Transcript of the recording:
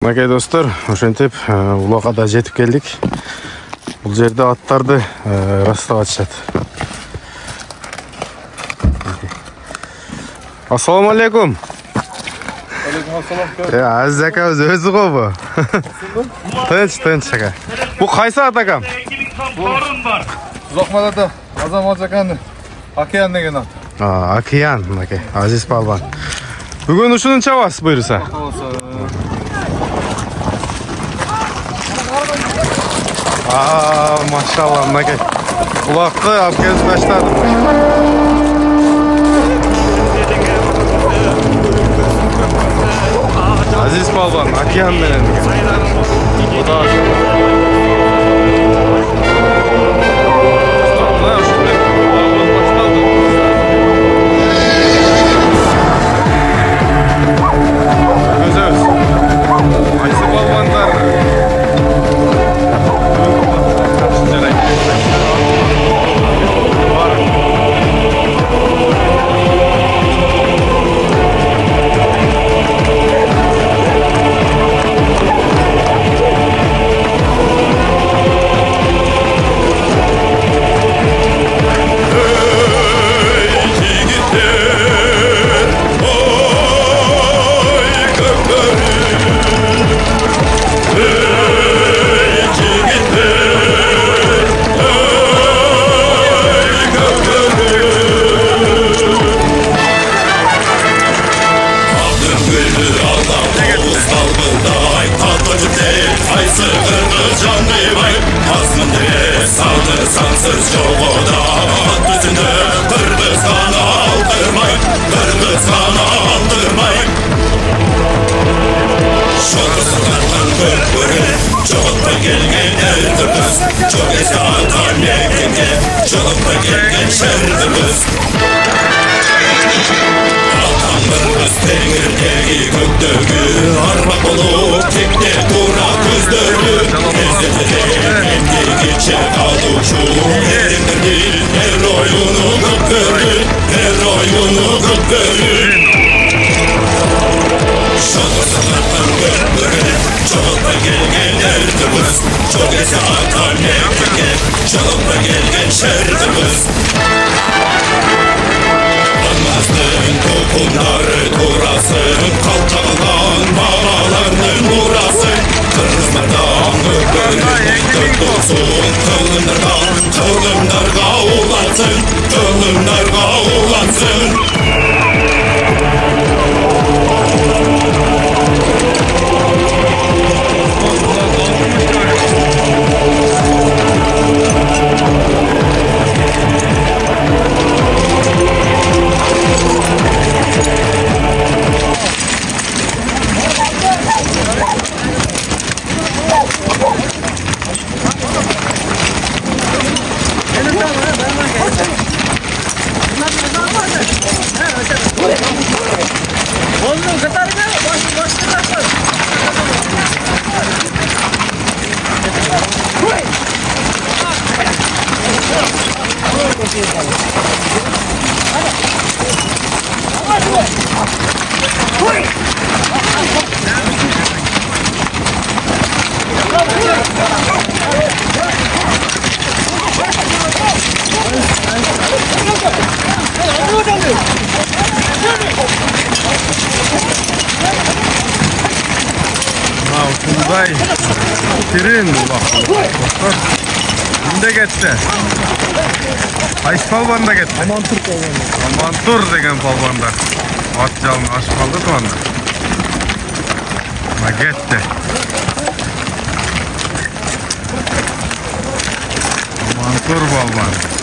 Мынакей достор, ошентип улакка да жетип келдик. Бул жерде аттарды растап атышат. Ассаламу алейкум. Азиз акабыз өзү гобу? Тынч ака. Бул кайсы ат акам? Узакмадада Азамат аканы Океан деген ат. Океан, мынакей, Азиз палбан. Бүгүн ушунун чабасыз буйруса. Машалла, мынакей. Улакты алып келип таштадым. Азиз палбан, океан менен. Şirin ulak. Kimde gitti? Ayş palban da gitti. Amantur degen palbanda. At calını aç kaldı da onda. Ha gitti. Amantur palban.